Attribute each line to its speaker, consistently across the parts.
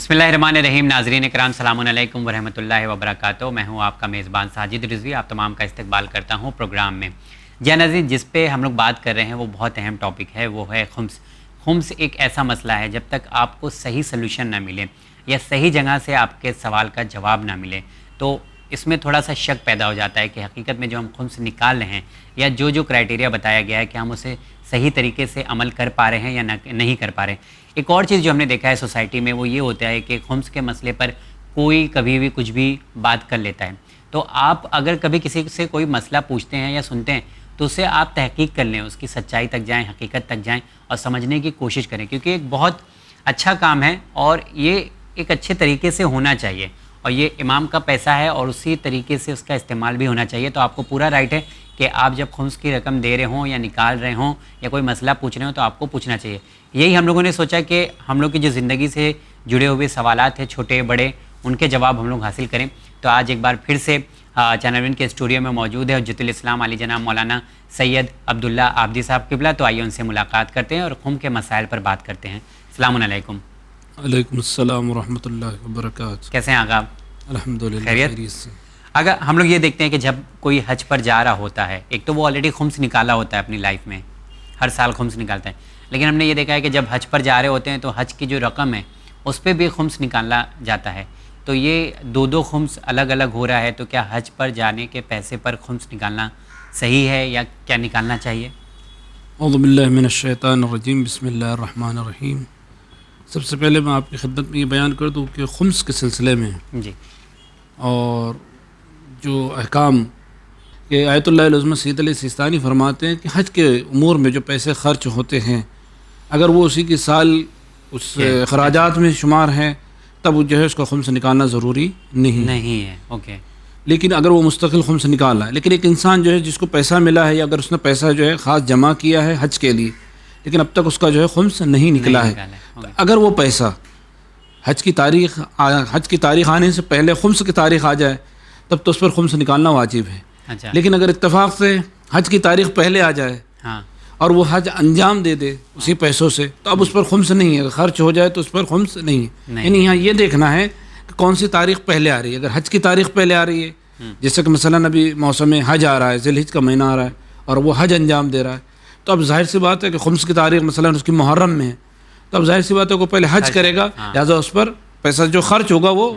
Speaker 1: بسم اللہ الرحمن الرحیم. ناظرین کرام السلام علیکم ورحمۃ اللہ وبرکاتہ. میں ہوں آپ کا میزبان ساجد رضوی. آپ تمام کا استقبال کرتا ہوں پروگرام میں. جی ناظرین، جس پہ ہم لوگ بات کر رہے ہیں وہ بہت اہم ٹاپک ہے، وہ ہے خمس. خمس ایک ایسا مسئلہ ہے جب تک آپ کو صحیح سلوشن نہ ملے یا صحیح جگہ سے آپ کے سوال کا جواب نہ ملے تو اس میں تھوڑا سا شک پیدا ہو جاتا ہے کہ حقیقت میں جو ہم خمس نکال رہے ہیں یا جو کرائٹیریا بتایا گیا ہے کہ ہم اسے صحیح طریقے سے عمل کر پا رہے ہیں یا نہیں کر پا رہے ہیں. ایک اور چیز جو ہم نے دیکھا ہے سوسائٹی میں وہ یہ ہوتا ہے کہ خمس کے مسئلے پر کوئی کبھی بھی کچھ بھی بات کر لیتا ہے. تو آپ اگر کبھی کسی سے کوئی مسئلہ پوچھتے ہیں یا سنتے ہیں تو اسے آپ تحقیق کر لیں، اس کی سچائی تک جائیں، حقیقت تک جائیں اور سمجھنے کی کوشش کریں، کیونکہ ایک بہت اچھا کام ہے اور یہ ایک اچھے طریقے سے ہونا چاہیے اور یہ امام کا پیسہ ہے اور اسی طریقے سے اس کا استعمال بھی ہونا چاہیے. تو آپ کو پورا رائٹ ہے کہ آپ جب خمس کی رقم دے رہے ہوں یا نکال رہے ہوں یا کوئی مسئلہ پوچھ رہے ہوں تو آپ کو پوچھنا چاہیے. یہی ہم لوگوں نے سوچا کہ ہم لوگ کی جو زندگی سے جڑے ہوئے سوالات ہیں چھوٹے بڑے، ان کے جواب ہم لوگ حاصل کریں. تو آج ایک بار پھر سے چینل کے اسٹوڈیو میں موجود ہے حجت الاسلام علی جناب مولانا سید عبداللہ عابدی صاحب قبلہ. تو آئیے ان سے ملاقات کرتے ہیں اور خم کے مسائل پر بات کرتے ہیں. السلام علیکم.
Speaker 2: وعلیکم السلام ورحمۃ اللہ وبرکاتہ.
Speaker 1: کیسے ہیں آقا؟
Speaker 2: الحمدللہ
Speaker 1: خیریت سے. اگر ہم لوگ یہ دیکھتے ہیں کہ جب کوئی حج پر جا رہا ہوتا ہے، ایک تو وہ آلریڈی خمس نکالا ہوتا ہے اپنی لائف میں، ہر سال خمس نکالتا ہے، لیکن ہم نے یہ دیکھا ہے کہ جب حج پر جا رہے ہوتے ہیں تو حج کی جو رقم ہے اس پہ بھی خمس نکالا جاتا ہے. تو یہ دو خمس الگ الگ ہو رہا ہے، تو کیا حج پر جانے کے پیسے پر خمس نکالنا صحیح ہے یا کیا نکالنا چاہیے؟
Speaker 2: اعوذ باللہ من الشیطان الرجیم. بسم اللہ الرحمن الرحیم. سب سے پہلے میں آپ کی خدمت میں یہ بیان کر دوں کہ خمس کے سلسلے میں
Speaker 1: جی
Speaker 2: اور جو احکام کہ آیت اللہ العظمہ سید علیہ سیستانی فرماتے ہیں کہ حج کے امور میں جو پیسے خرچ ہوتے ہیں اگر وہ اسی کی سال اس اخراجات میں شمار ہیں تب جو ہے اس کا خمس نکالنا ضروری نہیں
Speaker 1: ہے. اوکے.
Speaker 2: لیکن اگر وہ مستقل خمس نکالا ہے، لیکن ایک انسان جو ہے جس کو پیسہ ملا ہے یا اگر اس نے پیسہ جو ہے خاص جمع کیا ہے حج کے لیے لیکن اب تک اس کا جو ہے خمس نہیں نکلا ہے، اگر وہ پیسہ حج کی تاریخ آنے سے پہلے خمس کی تاریخ آ جائے تب تو اس پر خمس نکالنا واجب ہے.
Speaker 1: اچھا.
Speaker 2: لیکن اگر اتفاق سے حج کی تاریخ پہلے آ جائے اور وہ حج انجام دے دے اسی پیسوں سے تو اب اس پر خمس نہیں ہے. اگر خرچ ہو جائے تو اس پر خمس نہیں ہے. یعنی یہاں یہ دیکھنا ہے کہ کون سی تاریخ پہلے آ رہی ہے. اگر حج کی تاریخ پہلے آ رہی ہے، جیسے کہ مثلاً ابھی موسم حج آ رہا ہے، ذی الحج کا مہینہ آ رہا ہے اور وہ حج انجام دے رہا ہے، تو اب ظاہر سی بات ہے کہ خمس کی تاریخ مثلاً اس کی محرم میں ہے، تو اب ظاہر سی بات ہے کہ پہلے حج کرے گا، لہٰذا اس پر پیسہ جو خرچ ہوگا وہ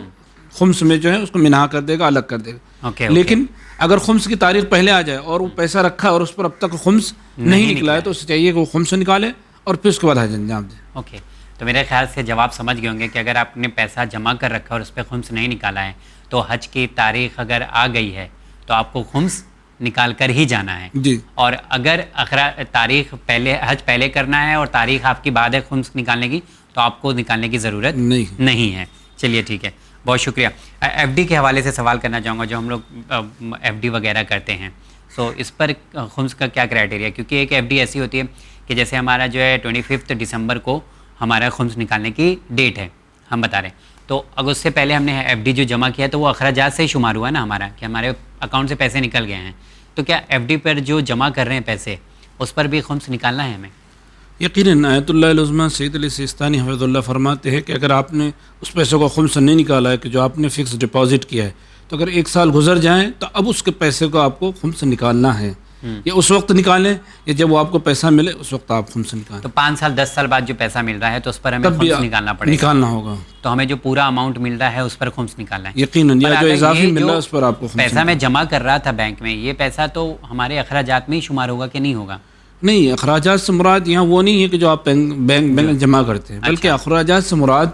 Speaker 2: خمس میں جو ہے اس کو منہا کر دے گا، الگ کر دے گا. لیکن اگر خمس کی تاریخ پہلے آ جائے اور وہ پیسہ رکھا اور اس پر اب تک خمس نہیں نکلا ہے تو اسے چاہیے کہ وہ خمس نکالے اور پھر اس کے بعد حج انجام دے.
Speaker 1: اوکے. تو میرے خیال سے جواب سمجھ گئے ہوں گے کہ اگر آپ نے پیسہ جمع کر رکھا اور اس پہ خمس نہیں نکالا ہے تو حج کی تاریخ اگر آ گئی ہے تو آپ کو خمس نکال کر ہی جانا ہے.
Speaker 2: جی.
Speaker 1: اور اگر تاریخ پہلے حج پہلے کرنا ہے اور تاریخ آپ کی بعد ہے خمس نکالنے کی تو آپ کو نکالنے کی ضرورت نہیں ہے. چلیے ٹھیک ہے، بہت شکریہ. ایف ڈی کے حوالے سے سوال کرنا چاہوں گا. جو ہم لوگ ایف ڈی وغیرہ کرتے ہیں سو اس پر خمس کا کیا کرائٹیریا؟ کیونکہ ایک ایف ڈی ایسی ہوتی ہے کہ جیسے ہمارا جو ہے 25 دسمبر کو ہمارا خمس نکالنے کی ڈیٹ ہے، ہم بتا رہے ہیں، تو اگر اس سے پہلے ہم نے ایف ڈی جو جمع کیا تو وہ اخراجات سے ہی شمار ہوا ہے نا ہمارا، کہ ہمارے اکاؤنٹ سے پیسے نکل گئے ہیں. تو کیا ایف ڈی پر جو جمع کر رہے ہیں پیسے اس پر بھی خمس نکالنا ہے ہمیں؟
Speaker 2: یقیناً آیت اللہ العظمہ سید علیہ سیستانی حفظ اللہ فرماتے ہیں کہ اگر آپ نے اس پیسے کو خمس نہیں نکالا ہے کہ جو آپ نے فکس ڈپازٹ کیا ہے تو اگر ایک سال گزر جائیں تو اب اس کے پیسے کو آپ کو خمس نکالنا ہے. یا اس وقت نکالیں یا جب وہ آپ کو پیسہ ملے اس وقت آپ خمس نکالیں.
Speaker 1: تو 5 سال 10 سال بعد جو پیسہ مل رہا ہے تو اس پر ہمیں خمس نکالنا پڑے گا؟
Speaker 2: نکالنا ہوگا.
Speaker 1: تو ہمیں جو پورا اماؤنٹ مل رہا ہے اس پر خمس نکالنا ہے
Speaker 2: یقیناً. یا جو اضافی مل رہا ہے اس پر آپ کو
Speaker 1: پیسہ میں جمع کر رہا تھا بینک میں، یہ پیسہ تو ہمارے اخراجات میں ہی شمار ہوگا کہ نہیں ہوگا؟
Speaker 2: نہیں، اخراجات سے مراد یہاں وہ نہیں ہے کہ جو آپ بینک میں جمع کرتے ہیں، بلکہ اخراجات سے مراد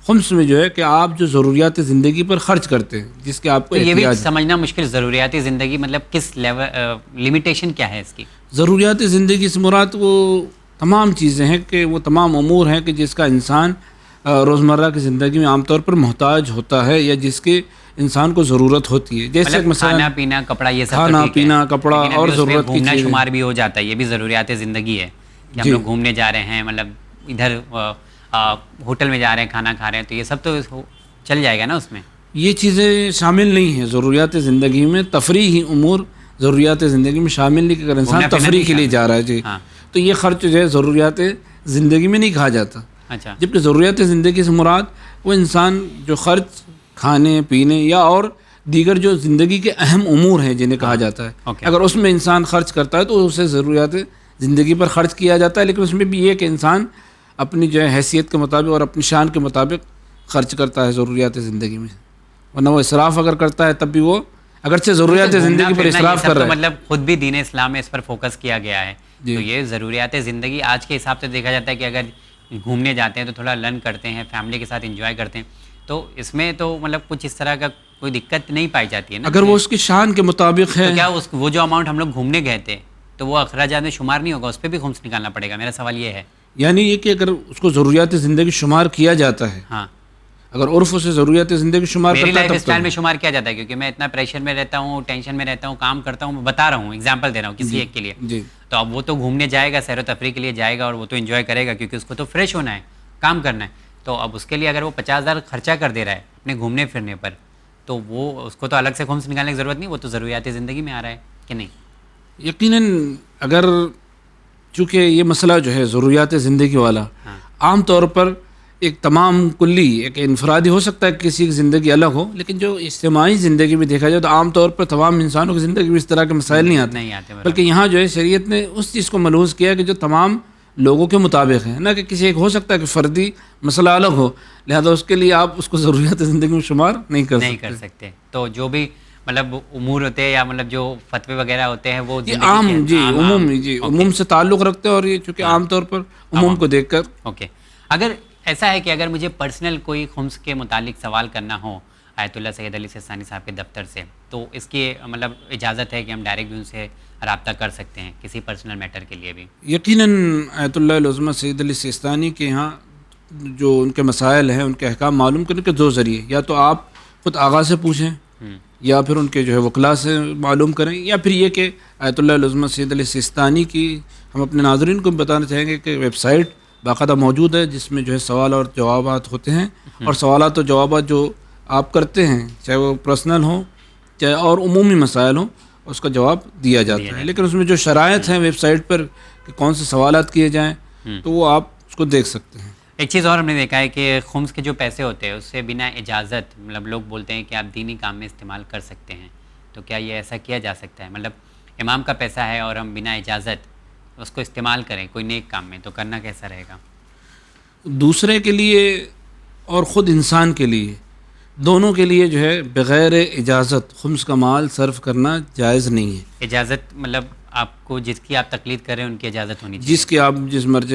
Speaker 2: خمس میں جو ہے کہ آپ جو ضروریات زندگی پر خرچ کرتے ہیں جس کے آپ کو
Speaker 1: یہ بھی سمجھنا مشکل. ضروریاتی زندگی مطلب کس لیول، لمیٹیشن کیا ہے اس کی؟
Speaker 2: ضروریات زندگی سے مراد وہ تمام چیزیں ہیں کہ وہ تمام امور ہیں کہ جس کا انسان روزمرہ کی زندگی میں عام طور پر محتاج ہوتا ہے یا جس کے انسان کو ضرورت ہوتی ہے، جیسے مثلا
Speaker 1: کھانا پینا کپڑا، یہ سب
Speaker 2: کھانا پینا کپڑا اور ضرورت کی
Speaker 1: گھومنا شمار بھی ہو جاتا ہے. یہ بھی ضروریات زندگی ہے کہ ہم لوگ گھومنے جا رہے ہیں، مطلب ادھر ہوٹل میں جا رہے ہیں، کھانا کھا رہے ہیں، تو یہ سب تو چل جائے گا نا اس میں؟
Speaker 2: یہ چیزیں شامل نہیں ہیں ضروریات زندگی میں. تفریحی امور ضروریات زندگی میں شامل نہیں کہ اگر انسان تفریح کے لیے جا رہا ہے جی تو یہ خرچ جو ہے ضروریات زندگی میں نہیں کہا جاتا.
Speaker 1: اچھا.
Speaker 2: جبکہ ضروریات زندگی سے مراد وہ انسان جو خرچ کھانے پینے یا اور دیگر جو زندگی کے اہم امور ہیں جنہیں کہا جاتا ہے، اگر اس میں انسان خرچ کرتا ہے تو اسے ضروریات زندگی پر خرچ کیا جاتا ہے، لیکن اس میں بھی یہ کہ انسان اپنی جو ہے حیثیت کے مطابق اور اپنی شان کے مطابق خرچ کرتا ہے ضروریات زندگی میں، ورنہ وہ اسراف اگر کرتا ہے تب بھی وہ اگرچہ ضروریات زندگی پر اسراف کر رہا ہے.
Speaker 1: مطلب خود بھی دین اسلام میں اس پر فوکس کیا گیا ہے. تو یہ ضروریات زندگی آج کے حساب سے دیکھا جاتا ہے کہ اگر گھومنے جاتے ہیں تو تھوڑا لرن کرتے ہیں، فیملی کے ساتھ انجوائے کرتے ہیں، تو اس میں تو مطلب کچھ اس طرح کا کوئی دقت نہیں پائی جاتی ہے نا.
Speaker 2: اگر وہ اس کی شان کے مطابق ہے.
Speaker 1: تو کیا وہ جو اماؤنٹ ہم لوگ گھومنے گئے تھے تو وہ اخراجات میں شمار نہیں ہوگا، اس پہ بھی خمس نکالنا پڑے گا؟ میرا سوال یہ ہے.
Speaker 2: یعنی یہ کہ اگر اس کو ضروریات زندگی شمار کیا جاتا ہے،
Speaker 1: ہاں،
Speaker 2: اگر عرف اسے ضروریات زندگی شمار
Speaker 1: میری
Speaker 2: کرتا ہے
Speaker 1: لائف اسٹائل میں شمار کیا جاتا ہے، کیونکہ میں اتنا پریشر میں رہتا ہوں، ٹینشن میں رہتا ہوں، کام کرتا ہوں، میں بتا رہا ہوں، ایگزامپل دے رہا ہوں کسی ایک کے لیے.
Speaker 2: جی.
Speaker 1: تو اب وہ تو گھومنے جائے گا، سیر و تفریح کے لیے جائے گا اور وہ تو انجوائے کرے گا کیونکہ اس کو تو فریش ہونا ہے، کام کرنا ہے. تو اب اس کے لیے اگر وہ 50,000 خرچہ کر دے رہا ہے اپنے گھومنے پھرنے پر، تو وہ اس کو تو الگ سے خمس نکالنے کی ضرورت نہیں، وہ تو ضروریات زندگی میں آ رہا ہے کہ نہیں؟
Speaker 2: یقیناً اگر چونکہ یہ مسئلہ جو ہے ضروریات زندگی والا عام طور پر ایک تمام کلی ایک انفرادی ہو سکتا ہے، کسی کی زندگی الگ ہو، لیکن جو اجتماعی زندگی میں دیکھا جائے تو عام طور پر تمام انسانوں کی زندگی میں اس طرح کے مسائل نہیں آتے، بلکہ یہاں جو ہے شریعت نے اس چیز کو ملحوظ کیا کہ جو تمام لوگوں کے مطابق ہے، نہ کہ کسی ایک ہو سکتا ہے کہ فردی مسئلہ الگ ہو، لہذا اس کے لیے آپ اس کو ضروریات زندگی میں شمار نہیں کر سکتے.
Speaker 1: تو جو بھی مطلب امور ہوتے ہیں یا مطلب جو فتوے وغیرہ ہوتے ہیں وہ
Speaker 2: عام عموم سے تعلق رکھتے ہیں، اور یہ چونکہ عام طور پر عموم کو دیکھ کر.
Speaker 1: اوکے. اگر ایسا ہے کہ اگر مجھے پرسنل کوئی خمس کے متعلق سوال کرنا ہو آیت اللہ سید علی سیستانی صاحب کے دفتر سے، تو اس کی مطلب اجازت ہے کہ ہم ڈائریکٹ ان سے رابطہ کر سکتے ہیں کسی پرسنل میٹر کے لیے بھی؟
Speaker 2: یقیناً آیت اللہ العظمہ سید علی سیستانی کے یہاں جو ان کے مسائل ہیں، ان کے احکام معلوم کرنے کے دو ذریعے، یا تو آپ خود آغا سے پوچھیں یا پھر ان کے جو ہے وکلاء سے معلوم کریں، یا پھر یہ کہ آیت اللہ العظمہ سید علی سیستانی کی ہم اپنے ناظرین کو بتانا چاہیں گے کہ ویب سائٹ باقاعدہ موجود ہے جس میں جو ہے سوال اور جوابات ہوتے ہیں، اور سوالات اور جوابات جو آپ کرتے ہیں چاہے وہ پرسنل ہوں چاہے اور عمومی مسائل ہوں، اس کا جواب دیا جاتا ہے. لیکن اس میں جو شرائط ہیں ویب سائٹ پر کہ کون سے سوالات کیے جائیں تو وہ آپ اس کو دیکھ سکتے ہیں.
Speaker 1: ایک چیز اور ہم نے دیکھا ہے کہ خمس کے جو پیسے ہوتے ہیں اس سے بنا اجازت مطلب لوگ بولتے ہیں کہ آپ دینی کام میں استعمال کر سکتے ہیں، تو کیا یہ ایسا کیا جا سکتا ہے؟ مطلب امام کا پیسہ ہے اور ہم بنا اجازت اس کو استعمال کریں کوئی نیک کام میں، تو کرنا کیسا رہے گا؟
Speaker 2: دوسرے کے لیے اور خود انسان کے لیے، دونوں کے لیے جو ہے بغیر اجازت خمس کا مال صرف کرنا جائز نہیں ہے.
Speaker 1: اجازت مطلب آپ کو جس کی آپ تقلید کر رہے ہیں ان کی اجازت ہونی چاہیے،
Speaker 2: جس کی آپ جس مرض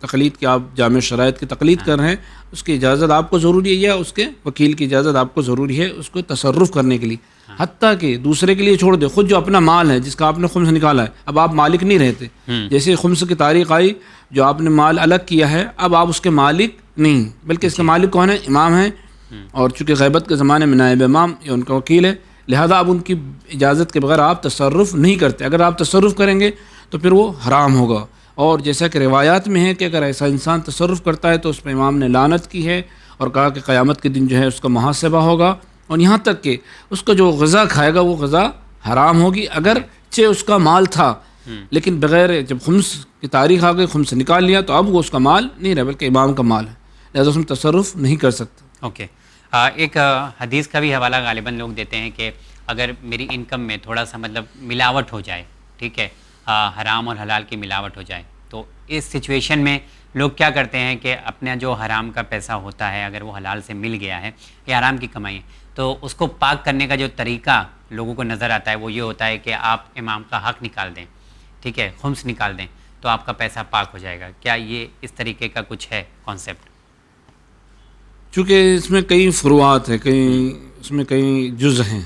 Speaker 2: تقلید کی آپ جامع شرائط کی تقلید کر رہے ہیں اس کی اجازت آپ کو ضروری ہے، یا اس کے وکیل کی اجازت آپ کو ضروری ہے اس کو تصرف کرنے کے لیے. حتیٰ کہ دوسرے کے لیے چھوڑ دے، خود جو اپنا مال ہے جس کا آپ نے خمس نکالا ہے، اب آپ مالک نہیں رہتے، جیسے خمس کی تاریخ آئی جو آپ نے مال الگ کیا ہے اب آپ اس کے مالک نہیں، بلکہ اس کے مالک کون ہے؟ امام ہیں، اور چونکہ غیبت کے زمانے میں نائب امام یا ان کا وکیل ہے، لہذا اب ان کی اجازت کے بغیر آپ تصرف نہیں کرتے. اگر آپ تصرف کریں گے تو پھر وہ حرام ہوگا، اور جیسا کہ روایات میں ہے کہ اگر ایسا انسان تصرف کرتا ہے تو اس پہ امام نے لعنت کی ہے اور کہا کہ قیامت کے دن جو ہے اس کا محاسبہ ہوگا، اور یہاں تک کہ اس کا جو غذا کھائے گا وہ غذا حرام ہوگی اگرچہ اس کا مال تھا، لیکن بغیر جب خمس کی تاریخ آ گئی خمس نکال لیا تو اب وہ اس کا مال نہیں رہا بلکہ امام کا مال ہے، لہذا اس میں تصرف نہیں کر سکتا.
Speaker 1: اوکے. ایک حدیث کا بھی حوالہ غالباً لوگ دیتے ہیں کہ اگر میری انکم میں تھوڑا سا مطلب ملاوٹ ہو جائے، ٹھیک ہے، حرام اور حلال کی ملاوٹ ہو جائے، تو اس سچویشن میں لوگ کیا کرتے ہیں کہ اپنا جو حرام کا پیسہ ہوتا ہے اگر وہ حلال سے مل گیا ہے یا حرام کی کمائی ہے تو اس کو پاک کرنے کا جو طریقہ لوگوں کو نظر آتا ہے وہ یہ ہوتا ہے کہ آپ امام کا حق نکال دیں، ٹھیک ہے، خمس نکال دیں تو آپ کا پیسہ پاک ہو جائے گا. کیا یہ اس طریقے کا کچھ ہے کانسیپٹ؟
Speaker 2: چونکہ اس میں کئی فروعات ہیں، اس میں کئی جز ہیں،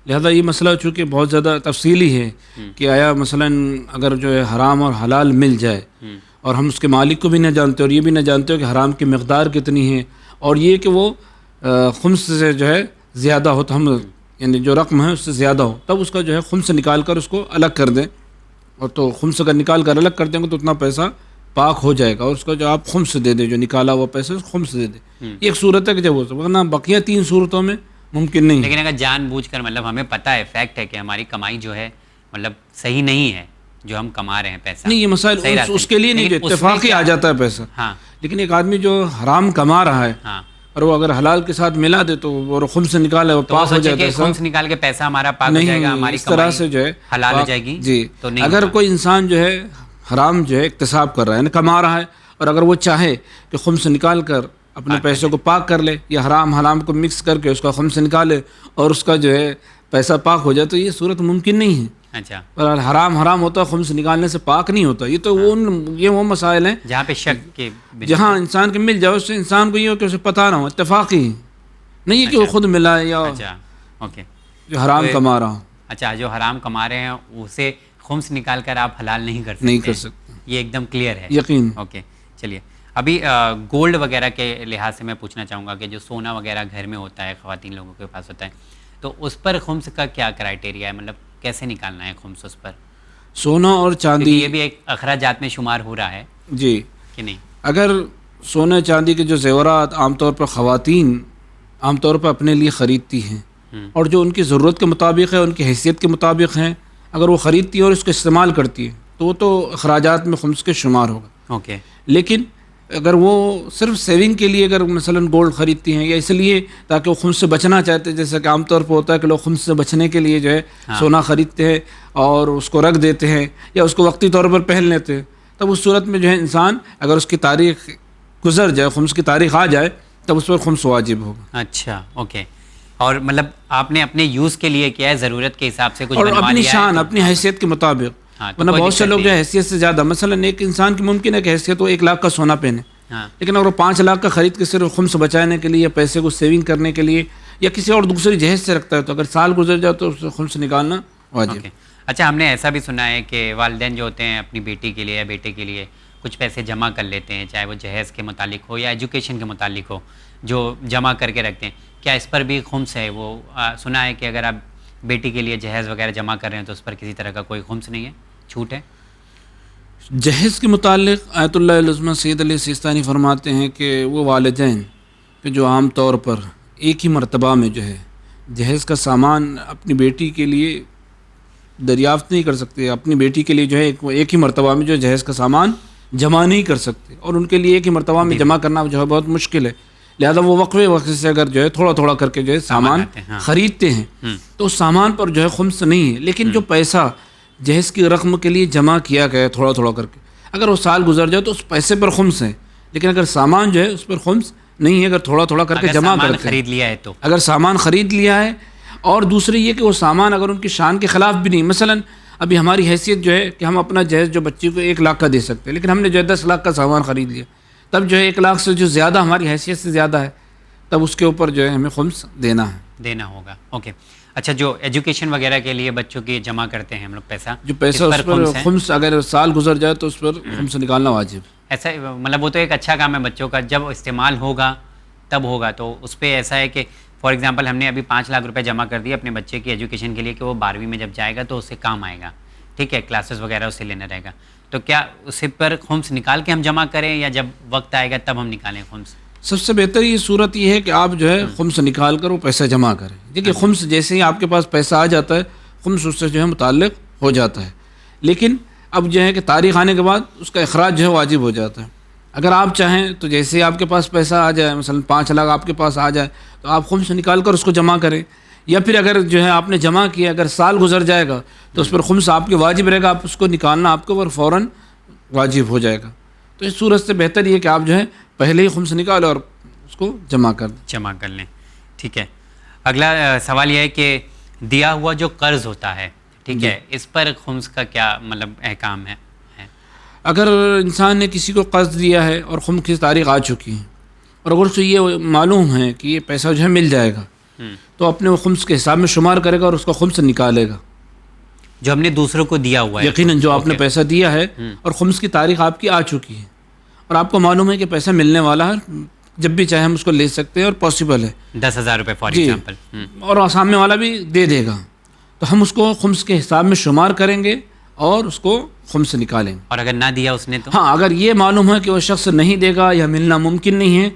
Speaker 2: لہذا یہ مسئلہ چونکہ بہت زیادہ تفصیلی ہے کہ آیا مثلا اگر جو ہے حرام اور حلال مل جائے اور ہم اس کے مالک کو بھی نہ جانتے اور یہ بھی نہ جانتے ہو کہ حرام کی مقدار کتنی ہے، اور یہ کہ وہ خمس سے جو ہے زیادہ ہو تو ہم یعنی جو رقم ہے اس سے زیادہ ہو تب اس کا جو ہے خمس نکال کر اس کو الگ کر دیں، اور تو خمس اگر نکال کر الگ کر دیں گے تو اتنا پیسہ پاک ہو جائے گا، اور اس کا جو آپ خمس دے دیں، جو نکالا ہوا پیسہ اس کو خمس دے دیں. یہ ایک صورت ہے کہ جب وہ ورنہ بقیہ 3 صورتوں میں ممکن نہیں.
Speaker 1: لیکن اگر جان بوجھ کر مطلب ہمیں پتہ ہے، فیکٹ ہے کہ ہماری کمائی جو ہے مطلب صحیح نہیں ہے، جو ہم کما رہے ہیں پیسہ.
Speaker 2: نہیں، یہ مسائل اس کے لیے نہیں جو اتفاقی آ جاتا ہے پیسہ.
Speaker 1: ہاں،
Speaker 2: لیکن ایک آدمی جو حرام کما رہا ہے اور وہ اگر حلال کے ساتھ ملا دے تو وہ خمس سے نکالے وہ پاک ہو جاتا ہے.
Speaker 1: خمس نکال کے پیسہ ہمارا پاک ہو جائے گا، ہماری
Speaker 2: اس طرح سے جو ہے
Speaker 1: حلال ہو جائے گی.
Speaker 2: جی، اگر کوئی انسان جو ہے حرام جو ہے اکتساب کر رہا ہے، کما رہا ہے، اور اگر وہ چاہے کہ خمس نکال کر اپنے پیسوں کو پاک کر لے یا حرام کو مکس کر کے اس کا خمس نکالے اور اس کا جو ہے پیسہ پاک ہو جائے، تو یہ صورت ممکن نہیں ہے.
Speaker 1: اچھا،
Speaker 2: پر حرام ہوتا ہے، خمس نکالنے سے پاک نہیں ہوتا. یہ تو وہ مسائل ہیں
Speaker 1: جہاں پہ شک کے
Speaker 2: جہاں انسان کے مل جائے، اس سے انسان کو یہ ہو کہ اسے پتہ نہ ہو، اتفاقی نہیں ہے کہ وہ خود ملا ہے یا
Speaker 1: اوکے
Speaker 2: جو حرام کما رہا ہو.
Speaker 1: اچھا، جو حرام کما رہے ہیں اسے خمس نکال کر آپ حلال نہیں کر سکتے. یہ ایک دم کلیئر ہے،
Speaker 2: یقین.
Speaker 1: اوکے، چلیے ابھی گولڈ وغیرہ کے لحاظ سے میں پوچھنا چاہوں گا کہ جو سونا وغیرہ گھر میں ہوتا ہے، خواتین لوگوں کے پاس ہوتا ہے، تو اس پر خمس کا کیا کرائٹیریا ہے؟ مطلب کیسے نکالنا ہے خمس اس پر؟
Speaker 2: سونا اور چاندی
Speaker 1: یہ بھی ایک اخراجات میں شمار ہو رہا ہے
Speaker 2: جی
Speaker 1: کہ نہیں؟
Speaker 2: اگر سونے چاندی کے جو زیورات عام طور پر خواتین عام طور پر اپنے لیے خریدتی ہیں اور جو ان کی ضرورت کے مطابق ہے، ان کی حیثیت کے مطابق ہیں، اگر وہ خریدتی ہے اور اس کو استعمال کرتی ہے تو وہ تو اخراجات میں خمس کے شمار ہوگا.
Speaker 1: اوکے.
Speaker 2: لیکن اگر وہ صرف سیونگ کے لیے اگر مثلا گولڈ خریدتی ہیں یا اس لیے تاکہ وہ خمس سے بچنا چاہتے ہیں، جیسا کہ عام طور پہ ہوتا ہے کہ لوگ خمس سے بچنے کے لیے جو ہے سونا خریدتے ہیں اور اس کو رکھ دیتے ہیں یا اس کو وقتی طور پر پہن لیتے ہیں، تب اس صورت میں جو ہے انسان اگر اس کی تاریخ گزر جائے، خمس کی تاریخ آ جائے، تب اس پر خمس واجب ہوگا.
Speaker 1: اچھا، اوکے. اور مطلب آپ نے اپنے یوز کے لیے کیا ہے، ضرورت کے حساب سے کچھ
Speaker 2: اور
Speaker 1: بنوا
Speaker 2: اپنی
Speaker 1: لیا ہے
Speaker 2: شان اپنی حیثیت کے مطابق. ورنہ بہت سے لوگ جو ہے حیثیت سے زیادہ، مثلا ایک انسان کی ممکن ہے کہ حیثیت وہ 1 لاکھ کا سونا پہنے، لیکن اگر وہ 5 لاکھ کا خرید کے صرف خمس بچانے کے لیے، پیسے کو سیونگ کرنے کے لیے یا کسی اور دوسری جہیز سے رکھتا ہے، تو اگر سال گزر جائے تو اس سے خمس نکالنا واجب.
Speaker 1: اچھا، ہم نے ایسا بھی سنا ہے کہ والدین جو ہوتے ہیں اپنی بیٹی کے لیے یا بیٹے کے لیے کچھ پیسے جمع کر لیتے ہیں، چاہے وہ جہیز کے متعلق ہو یا ایجوکیشن کے متعلق ہو، جو جمع کر کے رکھتے ہیں. کیا اس پر بھی خمس ہے؟ وہ سنا ہے کہ اگر آپ بیٹی کے لیے جہیز وغیرہ جمع کر رہے ہیں تو اس پر کسی طرح کا کوئی خمس نہیں ہے، چھوٹ ہے؟
Speaker 2: جہیز کے متعلق آیت اللہ العظمہ سید علی سیستانی فرماتے ہیں کہ وہ والدین کہ جو عام طور پر ایک ہی مرتبہ میں جو ہے جہیز کا سامان اپنی بیٹی کے لیے دریافت نہیں کر سکتے، اپنی بیٹی کے لیے جو ہے ایک ہی مرتبہ میں جو جہیز کا سامان جمع نہیں کر سکتے، اور ان کے لیے ایک ہی مرتبہ میں جمع کرنا جو ہے بہت مشکل ہے. لہذا وہ وقفے سے اگر جو ہے تھوڑا تھوڑا کر کے جو ہے سامان خریدتے ہیں تو اس سامان پر جو ہے خمس نہیں ہے. لیکن جو پیسہ جہیز کی رقم کے لیے جمع کیا گیا ہے تھوڑا تھوڑا کر کے، اگر وہ سال گزر جائے تو اس پیسے پر خمس ہے، لیکن اگر سامان جو ہے اس پر خمس نہیں ہے اگر تھوڑا تھوڑا کر کے جمع کرتے ہیں.
Speaker 1: خرید لیا ہے تو
Speaker 2: اگر سامان خرید لیا ہے، اور دوسری یہ کہ وہ سامان اگر ان کی شان کے خلاف بھی نہیں، مثلا ابھی ہماری حیثیت جو ہے کہ ہم اپنا جہیز جو بچی کو 1 لاکھ کا دے سکتے ہیں، لیکن ہم نے جو ہے 10 لاکھ کا سامان خرید لیا، تب جو ہے 1 لاکھ سے جو زیادہ ہماری حیثیت سے زیادہ ہے، تب اس کے اوپر جو ہے ہمیں خمس دینا
Speaker 1: ہوگا. اوکے. اچھا، جو ایجوکیشن وغیرہ کے لیے بچوں کی جمع کرتے ہیں ہم لوگ پیسہ،
Speaker 2: جو پیسہ اس پر خمس اگر سال گزر جائے تو اس پر خمس نکالنا واجب.
Speaker 1: ایسا مطلب وہ تو ایک اچھا کام ہے بچوں کا، جب استعمال ہوگا تب ہوگا. تو اس پہ ایسا ہے کہ فار ایگزامپل ہم نے ابھی 5 لاکھ روپے جمع کر دیے اپنے بچے کی ایجوکیشن کے لیے کہ وہ 12ویں میں جب جائے گا تو اس سے کام آئے گا، ٹھیک ہے، کلاسز وغیرہ اس سے لینا رہے گا، تو کیا اسے پر خمس نکال کے ہم جمع کریں یا جب وقت آئے گا تب ہم نکالیں خمس؟
Speaker 2: سب سے بہتر یہ صورت یہ ہے کہ آپ جو ہے خمس نکال کر وہ پیسہ جمع کریں. دیکھیے خمس جیسے ہی آپ کے پاس پیسہ آ جاتا ہے خمس اس سے جو ہے متعلق ہو جاتا ہے، لیکن اب جو ہے کہ تاریخ آنے کے بعد اس کا اخراج جو ہے واجب ہو جاتا ہے. اگر آپ چاہیں تو جیسے ہی آپ کے پاس پیسہ آ جائے، مثلا 5 لاکھ آپ کے پاس آ جائے تو آپ خمس نکال کر اس کو جمع کریں، یا پھر اگر جو ہے آپ نے جمع کیا اگر سال گزر جائے گا تو اس پر خمس آپ کے واجب رہے گا، آپ اس کو نکالنا آپ کے اوپر فوراً واجب ہو جائے گا. تو اس صورت سے بہتر یہ کہ آپ جو ہے پہلے ہی خمس نکالیں اور اس کو جمع کر لیں.
Speaker 1: ٹھیک ہے. اگلا سوال یہ ہے کہ دیا ہوا جو قرض ہوتا ہے، ٹھیک ہے، اس پر خمس کا کیا مطلب احکام ہے؟
Speaker 2: اگر انسان نے کسی کو قرض دیا ہے اور خمس کی تاریخ آ چکی ہے اور اگر اسے یہ معلوم ہے کہ یہ پیسہ جو ہے مل جائے گا تو اپنے وہ خمس کے حساب میں شمار کرے گا اور اس کو خمس نکالے گا
Speaker 1: جو ہم نے دوسروں کو دیا ہوا ہے.
Speaker 2: یقیناً جو آپ نے پیسہ دیا ہے اور خمس کی تاریخ آپ کی آ چکی ہے اور آپ کو معلوم ہے کہ پیسہ ملنے والا ہے، جب بھی چاہے ہم اس کو لے سکتے ہیں اور پاسبل ہے
Speaker 1: 10,000 روپے فار ایگزامپل،
Speaker 2: اور سامنے والا بھی دے دے گا، تو ہم اس کو خمس کے حساب میں شمار کریں گے اور اس کو خمس نکالیں گے. اور
Speaker 1: اگر نہ دیا اس نے تو
Speaker 2: ہاں، اگر یہ معلوم ہے کہ وہ شخص نہیں دے گا یا ملنا ممکن نہیں ہے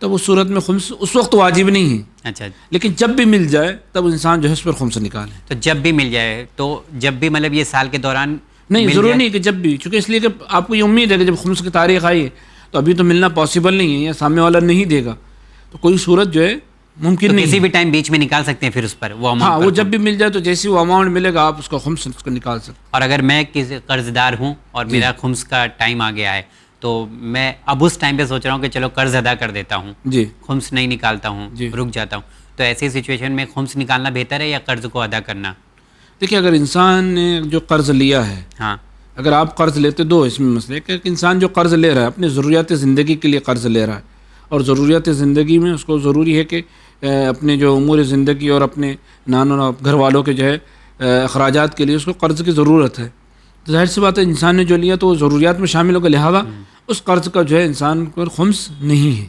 Speaker 2: تو وہ صورت میں خمس اس وقت واجب نہیں ہے.
Speaker 1: اچھا،
Speaker 2: لیکن جب بھی مل جائے تب انسان جو ہے اس پر خمس نکالے.
Speaker 1: تو جب بھی مل جائے، تو جب بھی مطلب یہ سال کے دوران
Speaker 2: نہیں ضروری نہیں کہ جب بھی، چونکہ اس لیے کہ آپ کو یہ امید ہے کہ جب خمس کی تاریخ آئی ہے تو ابھی تو ملنا پاسبل نہیں ہے یا سامنے والا نہیں دے گا، تو کوئی صورت جو ہے ممکن نہیں،
Speaker 1: کسی بھی ٹائم بیچ میں نکال سکتے ہیں پھر اس پر وہ اماؤنٹ.
Speaker 2: ہاں وہ جب بھی مل جائے تو جیسی وہ اماؤنٹ ملے گا آپ اس کا خمس اس کو نکال سکتے.
Speaker 1: اور اگر میں کسی قرض دار ہوں اور میرا خمس کا ٹائم آ گیا ہے تو میں اب اس ٹائم پہ سوچ رہا ہوں کہ چلو قرض ادا کر دیتا ہوں،
Speaker 2: جی
Speaker 1: خمس نہیں نکالتا ہوں، رک جاتا ہوں، تو ایسی سچویشن میں خمس نکالنا بہتر ہے یا قرض کو ادا کرنا؟
Speaker 2: دیکھیے اگر انسان نے جو قرض لیا ہے،
Speaker 1: ہاں
Speaker 2: اگر آپ قرض لیتے، دو اس میں مسئلے کہ انسان جو قرض لے رہا ہے اپنی ضروریات زندگی کے لیے قرض لے رہا ہے، اور ضروریات زندگی میں اس کو ضروری ہے کہ اپنے جو امور زندگی اور اپنے نانوں گھر والوں کے جو ہے اخراجات کے لیے اس کو قرض کی ضرورت ہے، تو ظاہر سی بات ہے انسان نے جو لیا تو وہ ضروریات میں شامل ہوگا، لہٰذا اس قرض کا جو ہے انسان کو خمس نہیں ہے.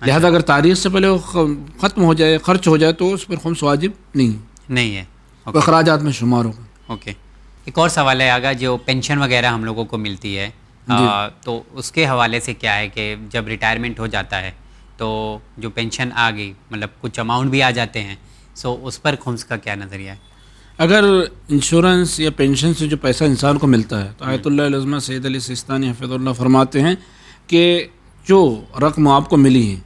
Speaker 2: لہٰذا اگر تاریخ سے پہلے وہ ختم ہو جائے، خرچ ہو جائے تو اس پر خمس واجب نہیں
Speaker 1: ہے،
Speaker 2: اخراجات میں شمار ہوگا.
Speaker 1: اوکے. ایک اور سوال ہے آگا، جو پینشن وغیرہ ہم لوگوں کو ملتی ہے تو اس کے حوالے سے کیا ہے کہ جب ریٹائرمنٹ ہو جاتا ہے تو جو پینشن آ گئی، مطلب کچھ اماؤنٹ بھی آ جاتے ہیں، سو اس پر خمس کا کیا نظریہ ہے؟
Speaker 2: اگر انشورنس یا پینشن سے جو پیسہ انسان کو ملتا ہے تو آیت اللہ العظمہ سید علی سیستانی حفظ اللہ فرماتے ہیں کہ جو رقم آپ کو ملی ہے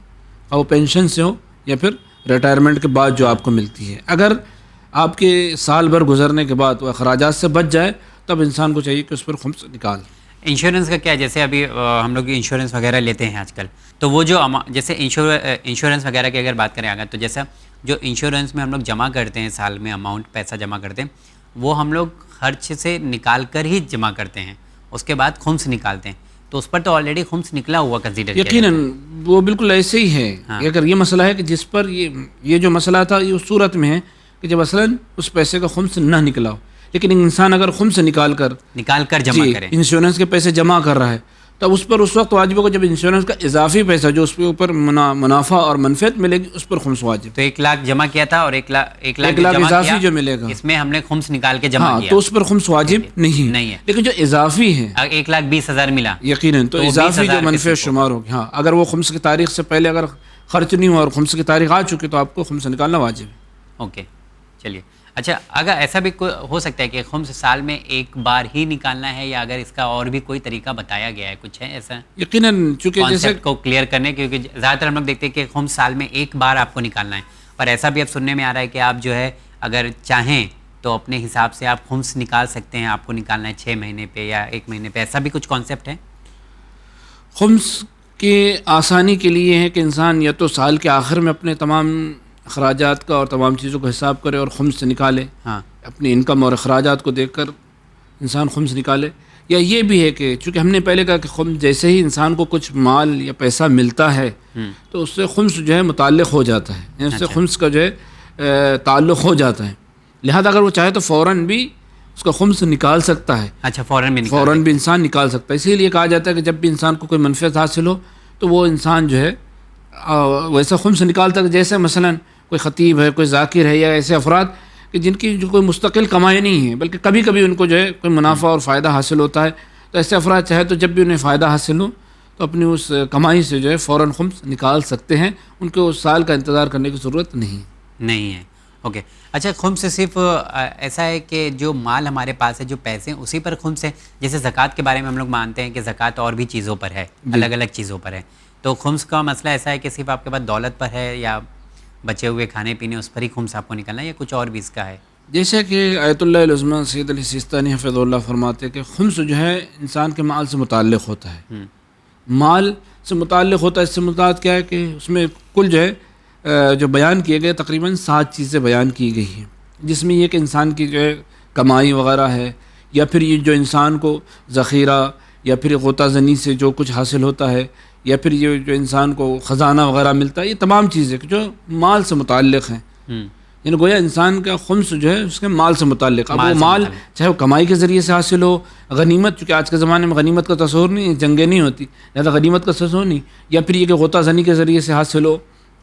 Speaker 2: اور وہ پینشن سے ہو یا پھر ریٹائرمنٹ کے بعد جو آپ کو ملتی ہے، اگر آپ کے سال بھر گزرنے کے بعد وہ اخراجات سے بچ جائے تب انسان کو چاہیے کہ اس پر خمس نکال.
Speaker 1: انشورنس کا کیا، جیسے ابھی ہم لوگ انشورنس وغیرہ لیتے ہیں آج کل، تو وہ جو جیسے انشورنس وغیرہ کی اگر بات کریں آگے، تو جیسا جو انشورنس میں ہم لوگ جمع کرتے ہیں سال میں اماؤنٹ پیسہ جمع کرتے ہیں، وہ ہم لوگ خرچ سے نکال کر ہی جمع کرتے ہیں، اس کے بعد خمس نکالتے ہیں، تو اس پر تو آلریڈی خمس نکلا ہوا کنسیڈر کیا.
Speaker 2: یقیناً وہ بالکل ایسے ہی ہے. اگر یہ مسئلہ ہے کہ جس پر یہ جو مسئلہ تھا یہ اس صورت میں ہے کہ جب مثلاً اس پیسے کا خمس نہ نکلا ہو، لیکن انسان اگر خمس نکال کر جمع کرے، انشورنس کے پیسے جمع کر رہا ہے، تب اس پر اس وقت واجب ہوگا جب انشورنس کا اضافی پیسہ جو اس کے اوپر منافع اور منفعت ملے گی اس پر خمس واجب.
Speaker 1: تو 1 لاکھ جمع کیا تھا اور 1 لاکھ
Speaker 2: اضافی جو ملے گا
Speaker 1: اس میں ہم نے خمس نکال کے جمع کیا
Speaker 2: تو اس پر خمس واجب نہیں ہے. لیکن جو اضافی ہے
Speaker 1: 1,20,000 ملا
Speaker 2: یقیناً تو اضافی جو منفعت شمار ہوگی. ہاں اگر وہ خمس کی تاریخ سے پہلے اگر خرچ نہیں ہوا اور خمس کی تاریخ آ چکی تو آپ کو خمس نکالنا واجب ہے.
Speaker 1: اوکے چلیے. اچھا اگر ایسا بھی ہو سکتا ہے کہ خمس سال میں ایک بار ہی نکالنا ہے، یا اگر اس کا اور بھی کوئی طریقہ بتایا گیا ہے، کچھ ہے ایسا
Speaker 2: یقیناً چونکہ جیسے
Speaker 1: کو کلیئر کرنے، کیونکہ زیادہ تر ہم لوگ دیکھتے ہیں کہ خمس سال میں ایک بار آپ کو نکالنا ہے، پر ایسا بھی اب سننے میں آ رہا ہے کہ آپ جو ہے اگر چاہیں تو اپنے حساب سے آپ خمس نکال سکتے ہیں، آپ کو نکالنا ہے 6 مہینے پہ یا 1 مہینے پہ، ایسا بھی کچھ کانسیپٹ ہے؟
Speaker 2: خمس کی آسانی کے لیے ہے کہ انسان یا تو سال کے آخر میں اپنے تمام اخراجات کا اور تمام چیزوں کو حساب کرے اور خمس سے نکالے، اپنی انکم اور اخراجات کو دیکھ کر انسان خمس نکالے، یا یہ بھی ہے کہ چونکہ ہم نے پہلے کہا کہ خمس جیسے ہی انسان کو کچھ مال یا پیسہ ملتا ہے تو اس سے خمس جو ہے متعلق ہو جاتا ہے، یعنی اس سے خمس کا جو ہے تعلق ہو جاتا ہے، لہذا اگر وہ چاہے تو فوراً بھی اس کا خمس نکال سکتا ہے.
Speaker 1: اچھا فوراً
Speaker 2: بھی انسان نکال سکتا ہے. اسی لیے کہا جاتا ہے کہ جب بھی انسان کو کوئی منفعت حاصل ہو تو وہ انسان جو ہے ویسا خمس نکالتا ہے جیسے مثلاً کوئی خطیب ہے، کوئی ذاکر ہے، یا ایسے افراد کہ جن کی جو کوئی مستقل کمائی نہیں ہے بلکہ کبھی کبھی ان کو جو ہے کوئی منافع اور فائدہ حاصل ہوتا ہے، تو ایسے افراد چاہے تو جب بھی انہیں فائدہ حاصل ہو تو اپنی اس کمائی سے جو ہے فوراً خمس نکال سکتے ہیں، ان کو اس سال کا انتظار کرنے کی ضرورت نہیں ہے.
Speaker 1: اوکے. اچھا خمس سے صرف ایسا ہے کہ جو مال ہمارے پاس ہے، جو پیسے ہیں، اسی پر خمس ہے؟ جیسے زکوٰۃ کے بارے میں ہم لوگ مانتے ہیں کہ زکوٰۃ اور بھی چیزوں پر ہے، الگ الگ چیزوں پر ہے، تو خمس کا مسئلہ ایسا ہے کہ صرف آپ کے پاس دولت پر ہے یا بچے ہوئے کھانے پینے اس پر ہی خمس آپ کو نکلنا ہے، یا کچھ اور بھی اس کا ہے؟
Speaker 2: جیسے کہ آیت اللہ العظمہ سید علی سیستانی حفظ اللہ فرماتے ہیں کہ خمس جو ہے انسان کے مال سے متعلق ہوتا ہے، مال سے متعلق ہوتا ہے. اس سے مراد کیا ہے کہ اس میں کل جو ہے جو بیان کیے گئے تقریباً 7 چیزیں بیان کی گئی ہیں، جس میں یہ کہ انسان کی جو ہے کمائی وغیرہ ہے، یا پھر یہ جو انسان کو ذخیرہ یا پھر غوطہ زنی سے جو کچھ حاصل ہوتا ہے، یا پھر یہ جو انسان کو خزانہ وغیرہ ملتا ہے، یہ تمام چیزیں جو مال سے متعلق ہیں. یعنی گویا انسان کا خمس جو ہے اس کے مال سے متعلق. اب وہ مال چاہے وہ کمائی کے ذریعے سے حاصل ہو، غنیمت، چونکہ آج کے زمانے میں غنیمت کا تصور نہیں، جنگیں نہیں ہوتی، لہٰذا غنیمت کا تصور نہیں، یا پھر یہ کہ غوطہ زنی کے ذریعے سے حاصل ہو،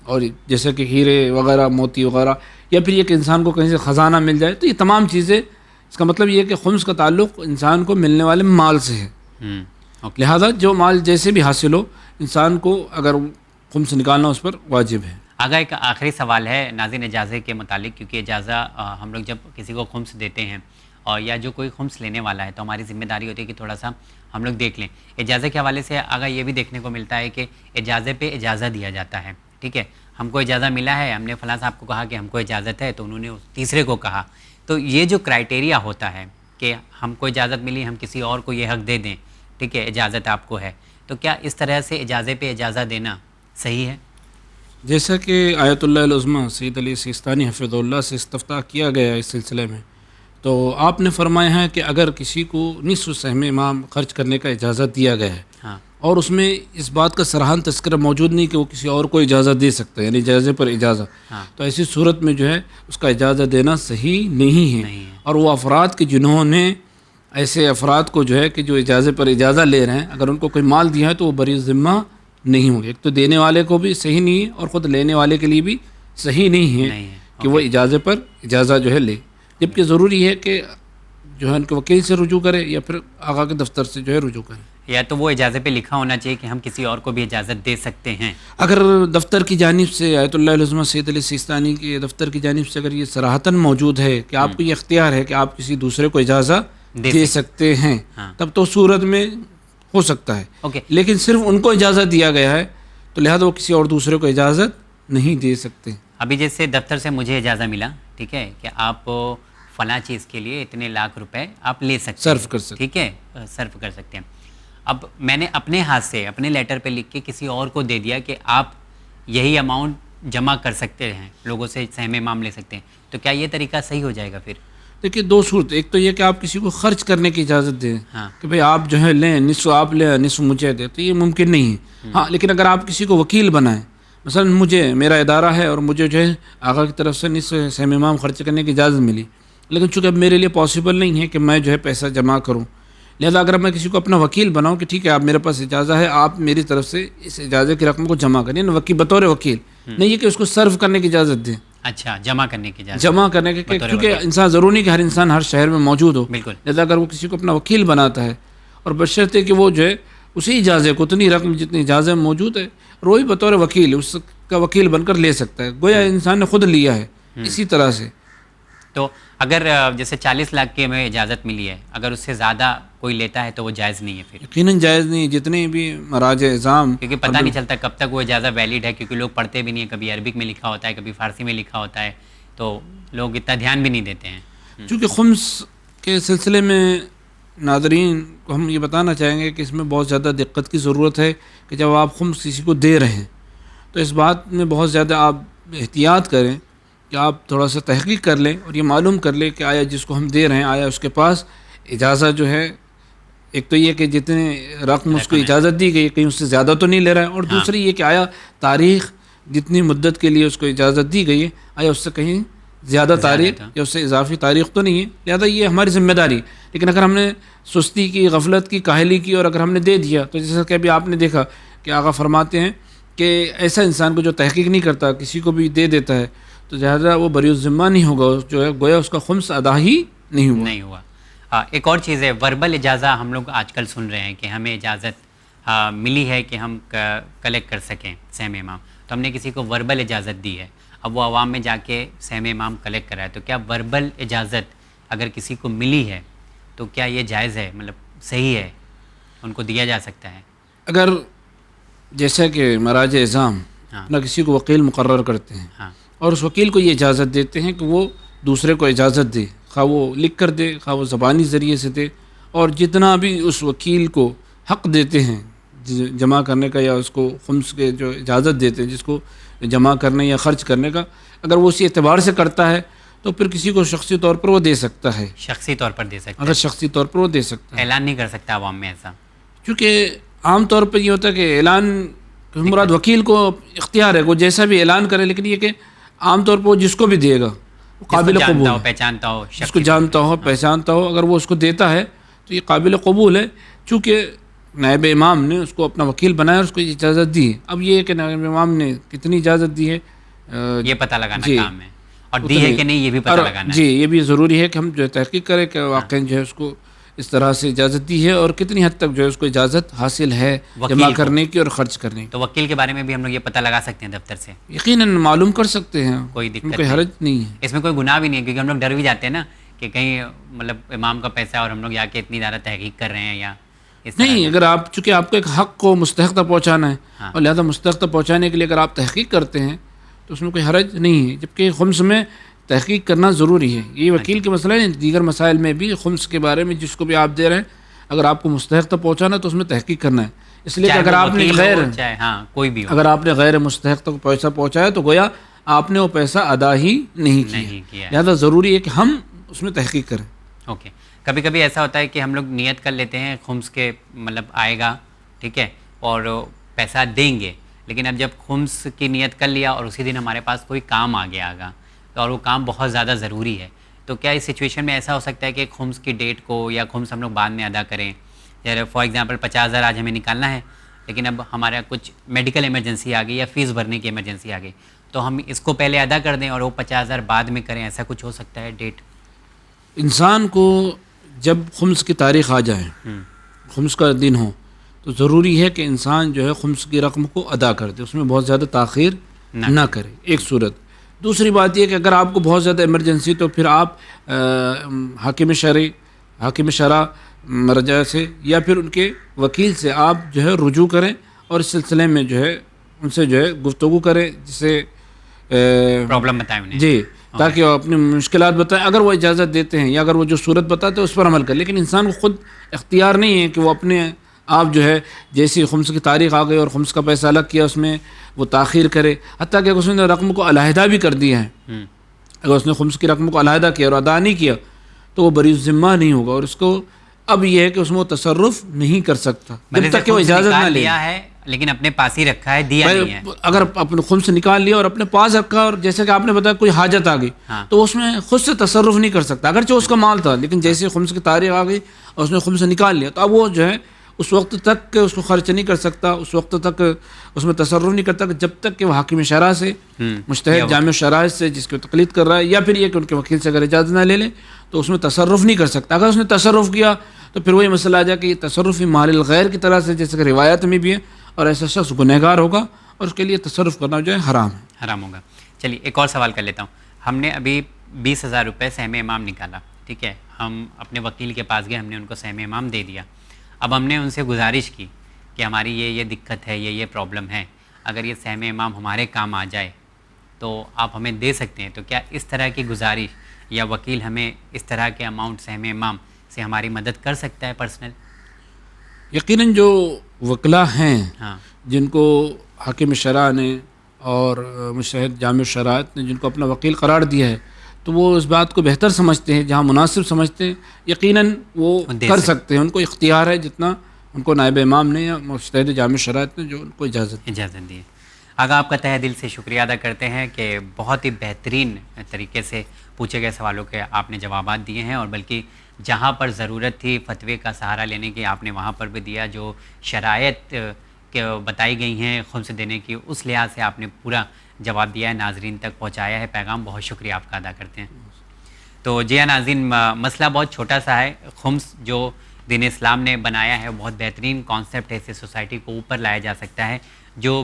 Speaker 2: اور جیسے کہ ہیرے وغیرہ، موتی وغیرہ، یا پھر یہ کہ انسان کو کہیں سے خزانہ مل جائے، تو یہ تمام چیزیں، اس کا مطلب یہ ہے کہ خمس کا تعلق انسان کو ملنے والے مال سے ہے. لہذا جو مال جیسے بھی حاصل ہو انسان کو اگر خمس نکالنا اس پر واجب ہے.
Speaker 1: آگا ایک آخری سوال ہے ناظرین اجازے کے متعلق، کیونکہ اجازہ ہم لوگ جب کسی کو خمس دیتے ہیں اور یا جو کوئی خمس لینے والا ہے تو ہماری ذمہ داری ہوتی ہے کہ تھوڑا سا ہم لوگ دیکھ لیں. اجازت کے حوالے سے اگر یہ بھی دیکھنے کو ملتا ہے کہ اجازت پہ اجازت دیا جاتا ہے. ٹھیک ہے, ہم کو اجازت ملا ہے, ہم نے فلاں صاحب کو کہا کہ ہم کو اجازت ہے, تو انہوں نے تیسرے کو کہا. تو یہ جو کرائٹیریا ہوتا ہے کہ ہم کو اجازت ملی, ہم کسی اور کو یہ حق دے دیں, ٹھیک ہے, اجازت آپ کو ہے, تو کیا اس طرح سے اجازت پہ اجازت دینا صحیح ہے؟
Speaker 2: جیسا کہ آیت اللہ العظمیٰ سید علی سیستانی حفظ اللہ سے استفتاء کیا گیا اس سلسلے میں, تو آپ نے فرمایا ہے کہ اگر کسی کو نصف سہم امام خرچ کرنے کا اجازت دیا گیا ہے,
Speaker 1: ہاں,
Speaker 2: اور اس میں اس بات کا سرحان تذکرہ موجود نہیں کہ وہ کسی اور کو اجازت دے سکتا ہے, یعنی اجازت پر اجازت,
Speaker 1: ہاں,
Speaker 2: تو ایسی صورت میں جو ہے اس کا اجازت دینا صحیح نہیں ہے.
Speaker 1: نہیں ہے.
Speaker 2: اور وہ افراد کے جنہوں نے ایسے افراد کو جو ہے کہ جو اجازت پر اجازت لے رہے ہیں, اگر ان کو کوئی مال دیا ہے تو وہ بری ذمہ نہیں ہوں گے. ایک تو دینے والے کو بھی صحیح نہیں ہے اور خود لینے والے کے لیے بھی صحیح نہیں ہے کہ وہ اجازت پر اجازت جو ہے لے. جبکہ ضروری ہے کہ جو ہے ان کے وکیل سے رجوع کرے یا پھر آقا کے دفتر سے جو ہے رجوع کرے,
Speaker 1: یا تو وہ اجازت پہ لکھا ہونا چاہیے کہ ہم کسی اور کو بھی اجازت دے سکتے ہیں.
Speaker 2: اگر دفتر کی جانب سے آیت اللہ العظمیٰ سید علی سیستانی کے دفتر کی جانب سے اگر یہ صراحتاً موجود ہے کہ آپ کو یہ اختیار ہے کہ آپ کسی دوسرے کو اجازت دے سکتے ہیں, تب تو صورت میں ہو سکتا ہے. لیکن صرف ان کو اجازت دیا گیا ہے تو لہذا وہ کسی اور دوسرے کو اجازت نہیں دے سکتے.
Speaker 1: ابھی جیسے دفتر سے مجھے اجازت ملا, ٹھیک ہے, کہ آپ فلاں چیز کے لیے اتنے لاکھ روپے آپ لے سکتے ہیں,
Speaker 2: صرف کر سکتے,
Speaker 1: ٹھیک ہے, صرف کر سکتے ہیں. اب میں نے اپنے ہاتھ سے اپنے لیٹر پہ لکھ کے کسی اور کو دے دیا کہ آپ یہی اماؤنٹ جمع کر سکتے ہیں, لوگوں سے سہم امام لے سکتے ہیں, تو کیا یہ طریقہ صحیح ہو جائے گا پھر؟
Speaker 2: دیکھیے دو صورت, ایک تو یہ کہ آپ کسی کو خرچ کرنے کی اجازت دیں کہ بھئی آپ جو ہے لیں, نصف آپ لیں نصف مجھے دیں, تو یہ ممکن نہیں ہے. ہاں, لیکن اگر آپ کسی کو وکیل بنائیں, مثلا مجھے میرا ادارہ ہے اور مجھے جو ہے آقا کی طرف سے نصف سہم امام خرچ کرنے کی اجازت ملی, لیکن چونکہ اب میرے لیے پاسبل نہیں ہے کہ میں جو ہے پیسہ جمع کروں, لہذا اگر میں کسی کو اپنا وکیل بناؤں کہ ٹھیک ہے آپ میرے پاس اجازت ہے, آپ میری طرف سے اس اجازت کی رقم کو جمع کریں, وکیل بطور وکیل نہیں ہے کہ اس کو صرف کرنے کی اجازت دیں.
Speaker 1: اچھا, جمع کرنے کی اجازت,
Speaker 2: جمع کرنے کے, کیونکہ انسان ضروری نہیں کہ ہر انسان ہر شہر میں موجود ہو.
Speaker 1: بالکل.
Speaker 2: لہذا اگر وہ کسی کو اپنا وکیل بناتا ہے اور بشرطے کہ وہ جو ہے اسی اجازت کو اتنی رقم جتنی اجازت موجود ہے, اور وہی بطور وکیل اس کا وکیل بن کر لے سکتا ہے, گویا انسان نے خود لیا ہے. اسی طرح سے
Speaker 1: تو اگر جیسے 40 لاکھ کی ہمیں اجازت ملی ہے, اگر اس سے زیادہ کوئی لیتا ہے تو وہ جائز نہیں ہے پھر؟
Speaker 2: یقیناً جائز نہیں. جتنے بھی مراجع اعظام,
Speaker 1: کیونکہ پتہ نہیں چلتا کب تک وہ اجازت ویلڈ ہے, کیونکہ لوگ پڑھتے بھی نہیں ہیں, کبھی عربک میں لکھا ہوتا ہے, کبھی فارسی میں لکھا ہوتا ہے, تو لوگ اتنا دھیان بھی نہیں دیتے ہیں.
Speaker 2: چونکہ خمس کے سلسلے میں ناظرین کو ہم یہ بتانا چاہیں گے کہ اس میں بہت زیادہ دقت کی ضرورت ہے کہ جب آپ خمس کسی کو دے رہے ہیں تو اس بات میں بہت زیادہ آپ احتیاط کریں کہ آپ تھوڑا سا تحقیق کر لیں اور یہ معلوم کر لیں کہ آیا جس کو ہم دے رہے ہیں آیا اس کے پاس اجازت جو ہے, ایک تو یہ کہ جتنے رقم اس کو اجازت دی گئی کہیں اس سے زیادہ تو نہیں لے رہا ہے, اور دوسری یہ کہ آیا تاریخ جتنی مدت کے لیے اس کو اجازت دی گئی ہے آیا اس سے کہیں زیادہ تاریخ یا اس سے اضافی تاریخ تو نہیں ہے, لہذا یہ ہماری ذمہ داری. لیکن اگر ہم نے سستی کی, غفلت کی, کاہلی کی اور اگر ہم نے دے دیا تو جیسا کہ ابھی آپ نے دیکھا کہ آقا فرماتے ہیں کہ ایسا انسان کو جو تحقیق نہیں کرتا کسی کو بھی دے دیتا ہے تو لہٰذا وہ بری الذمہ نہیں ہوگا, جو ہے گویا اس کا خمس ادا ہی نہیں ہوا.
Speaker 1: ایک اور چیز ہے, وربل اجازت ہم لوگ آج کل سن رہے ہیں کہ ہمیں اجازت ملی ہے کہ ہم کلیکٹ کر سکیں سہم امام, تو ہم نے کسی کو وربل اجازت دی ہے, اب وہ عوام میں جا کے سہم امام کلیکٹ کرا ہے, تو کیا وربل اجازت اگر کسی کو ملی ہے تو کیا یہ جائز ہے, مطلب صحیح ہے, ان کو دیا جا سکتا ہے؟
Speaker 2: اگر جیسا کہ مراجع اعظام نہ کسی کو وکیل مقرر کرتے ہیں اور اس وکیل کو یہ اجازت دیتے ہیں کہ وہ دوسرے کو اجازت دے, خواہ وہ لکھ کر دے خواہ وہ زبانی ذریعے سے دے, اور جتنا بھی اس وکیل کو حق دیتے ہیں جمع کرنے کا یا اس کو خمس کے جو اجازت دیتے ہیں جس کو جمع کرنے یا خرچ کرنے کا, اگر وہ اسی اعتبار سے کرتا ہے تو پھر کسی کو شخصی طور پر وہ دے سکتا ہے.
Speaker 1: شخصی طور پر دے سکتا ہے,
Speaker 2: اگر شخصی طور پر وہ دے سکتا ہے,
Speaker 1: اعلان نہیں کر سکتا عوام میں ایسا,
Speaker 2: کیونکہ عام طور پر یہ ہوتا ہے کہ اعلان مراد وکیل کو اختیار ہے وہ جیسا بھی اعلان کرے, لیکن یہ کہ عام طور پر وہ جس کو بھی دے گا وہ قابل قبول ہے,
Speaker 1: پہچانتا ہو,
Speaker 2: جس کو جانتا ہو پہچانتا ہو, اگر وہ اس کو دیتا ہے تو یہ قابل قبول ہے, چونکہ نائب امام نے اس کو اپنا وکیل بنایا اور اس کو اجازت دی ہے. اب یہ کہ نائب امام نے کتنی اجازت دی ہے
Speaker 1: یہ پتہ لگانا کام ہے, اور دی ہے کہ نہیں یہ بھی پتہ لگانا ہے.
Speaker 2: جی, یہ بھی ضروری ہے کہ ہم جو ہے تحقیق کریں کہ واقعا جو ہے اس کو اس طرح سے اجازت دی ہے اور کتنی حد تک جو ہے اس کو اجازت حاصل ہے جمع کرنے کی اور خرچ کرنے کی.
Speaker 1: تو وکیل کے بارے میں بھی ہم لوگ یہ پتہ لگا سکتے ہیں دفتر سے,
Speaker 2: یقیناً معلوم کر سکتے ہیں,
Speaker 1: کوئی دقت
Speaker 2: کوئی حرج نہیں ہے,
Speaker 1: اس میں کوئی گناہ بھی نہیں ہے, کیونکہ ہم لوگ ڈر بھی جاتے ہیں نا کہ کہیں مطلب امام کا پیسہ اور ہم لوگ جا کے اتنی زیادہ تحقیق کر رہے ہیں یا
Speaker 2: نہیں؟ اگر آپ چونکہ آپ کو ایک حق کو مستحق تک پہنچانا ہے اور لہٰذا مستحق تک پہنچانے کے لیے اگر آپ تحقیق کرتے ہیں تو اس میں کوئی حرج نہیں ہے، جبکہ خمس میں تحقیق کرنا ضروری ہے. یہ وکیل کے مسئلہ ہے، دیگر مسائل میں بھی خمس کے بارے میں جس کو بھی آپ دے رہے ہیں اگر آپ کو مستحق تک پہنچانا ہے تو اس میں تحقیق کرنا ہے. اس لیے کہ اگر آپ نے
Speaker 1: کوئی بھی
Speaker 2: اگر آپ نے غیر مستحق تک پیسہ پہنچایا تو گویا آپ نے وہ پیسہ ادا ہی نہیں کیا، لہٰذا ضروری ہے کہ ہم اس میں تحقیق کریں.
Speaker 1: اوکے. کبھی کبھی ایسا ہوتا ہے کہ ہم لوگ نیت کر لیتے ہیں خمس کے مطلب آئے گا، ٹھیک ہے، اور پیسہ دیں گے، لیکن اب جب خمس کی نیت کر لیا اور اسی دن ہمارے پاس کوئی کام آ گیا آگا اور وہ کام بہت زیادہ ضروری ہے، تو کیا اس سچویشن میں ایسا ہو سکتا ہے کہ خمس کی ڈیٹ کو یا خمس ہم لوگ بعد میں ادا کریں؟ جیسے فار ایگزامپل 50,000 آج ہمیں نکالنا ہے، لیکن اب ہمارا کچھ میڈیکل ایمرجنسی آ گئی یا فیس بھرنے کی ایمرجنسی آ گئی، تو ہم اس کو پہلے ادا کر دیں اور وہ 50,000 بعد میں کریں، ایسا کچھ ہو سکتا ہے ڈیٹ؟
Speaker 2: انسان کو جب خمس کی تاریخ آ جائے، خمس کا دن ہو، تو ضروری ہے کہ انسان جو ہے خمس کی رقم کو ادا کر دے، اس میں بہت زیادہ تاخیر نہ کرے، ایک صورت. دوسری بات یہ کہ اگر آپ کو بہت زیادہ ایمرجنسی تو پھر آپ حاکم شرع مرجع سے یا پھر ان کے وکیل سے آپ جو ہے رجوع کریں اور اس سلسلے میں جو ہے ان سے جو ہے گفتگو کریں، جسے
Speaker 1: پرابلم بتائیں انہیں،
Speaker 2: جی، تاکہ وہ اپنی مشکلات بتائیں. اگر وہ اجازت دیتے ہیں یا اگر وہ جو صورت بتاتے ہیں اس پر عمل کریں، لیکن انسان کو خود اختیار نہیں ہے کہ وہ اپنے آپ جو ہے جیسی خمس کی تاریخ آ گئی اور خمس کا پیسہ الگ کیا اس میں وہ تاخیر کرے، حتیٰ کہ اس نے رقم کو علیحدہ بھی کر دیا ہے. اگر اس نے خمس کی رقم کو علیحدہ کیا اور ادا نہیں کیا تو وہ بری الذمہ نہیں ہوگا، اور اس کو اب یہ ہے کہ اس میں وہ تصرف نہیں کر سکتا جب تک کہ وہ اجازت نہ لے.
Speaker 1: لیکن اپنے پاس ہی رکھا ہے، دیا نہیں ہے.
Speaker 2: اگر اپنے خمس نکال لیا اور اپنے پاس رکھا اور جیسے کہ آپ نے بتایا کوئی حاجت آ گئی تو اس میں خود سے تصرف نہیں کر سکتا، اگرچہ اس کا مال تھا، لیکن جیسے خمس کی تاریخ آ گئی اور اس نے خمس نکال لیا تو اب وہ جو ہے اس وقت تک اس کو خرچ نہیں کر سکتا، اس وقت تک اس میں تصرف نہیں کرتا جب تک کہ وہ حاکم شرع سے، مجتہد جامع شرائط سے جس کی تقلید کر رہا ہے، یا پھر یہ کہ ان کے وکیل سے اگر اجازت نہ لے لے تو اس میں تصرف نہیں کر سکتا. اگر اس نے تصرف کیا تو پھر وہی مسئلہ آ جائے کہ یہ تصرف مال الغیر کی طرح سے، جیسے کہ روایت میں بھی ہے، اور ایسا شخص گنہگار ہوگا اور اس کے لیے تصرف کرنا جو ہے حرام
Speaker 1: ہوگا. چلیے ایک اور سوال کر لیتا ہوں. ہم نے ابھی 20,000 روپے سہم امام نکالا، ٹھیک ہے، ہم اپنے وکیل کے پاس گئے، ہم نے ان کو سہم امام دے دیا. اب ہم نے ان سے گزارش کی کہ ہماری یہ دقت ہے، یہ پرابلم ہے، اگر یہ سہم امام ہمارے کام آ جائے تو آپ ہمیں دے سکتے ہیں. تو کیا اس طرح کی گزارش یا وکیل ہمیں اس طرح کے اماؤنٹ سہم امام سے ہماری مدد کر سکتا ہے پرسنل؟
Speaker 2: یقیناً جو وکلا ہیں جن کو حاکم شرع نے اور مجتہد جامع شرائط نے جن کو اپنا وکیل قرار دیا ہے، تو وہ اس بات کو بہتر سمجھتے ہیں، جہاں مناسب سمجھتے ہیں، یقیناً وہ کر سکتے ہیں. ان کو اختیار ہے جتنا ان کو نائب امام نے یا مجتہد جامع شرائط نے جو ان کو اجازت
Speaker 1: دی ہے. آگا آپ کا تہہ دل سے شکریہ ادا کرتے ہیں کہ بہت ہی بہترین طریقے سے پوچھے گئے سوالوں کے آپ نے جوابات دیے ہیں، اور بلکہ جہاں پر ضرورت تھی فتوے کا سہارا لینے کی آپ نے وہاں پر بھی دیا. جو شرائط بتائی گئی ہیں خمس دینے کی اس لحاظ سے آپ نے پورا جواب دیا ہے، ناظرین تک پہنچایا ہے پیغام. بہت شکریہ آپ کا ادا کرتے ہیں. تو جی ہاں ناظرین، مسئلہ بہت چھوٹا سا ہے. خمس جو دین اسلام نے بنایا ہے بہت بہترین کانسیپٹ ہے، اس سے سوسائٹی کو اوپر لایا جا سکتا ہے. جو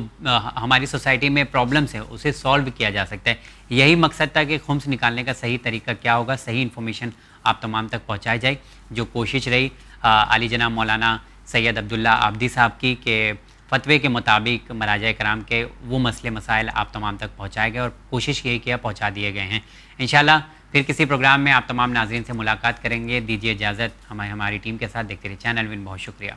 Speaker 1: ہماری سوسائٹی میں پرابلمس ہیں اسے سالو کیا جا سکتا ہے. یہی مقصد تھا کہ خمس نکالنے کا صحیح طریقہ کیا ہوگا، صحیح انفارمیشن آپ تمام تک پہنچائی جائے. جو کوشش رہی علی جناب مولانا سید عبداللہ عابدی صاحب کی کہ فتوے کے مطابق مراجع کرام کے وہ مسئلے مسائل آپ تمام تک پہنچائے گئے، اور کوشش یہی کیا پہنچا دیے گئے ہیں. انشاءاللہ پھر کسی پروگرام میں آپ تمام ناظرین سے ملاقات کریں گے. دیجیے اجازت ہماری ٹیم کے ساتھ. دیکھتے رہیے چینل ون. بہت شکریہ.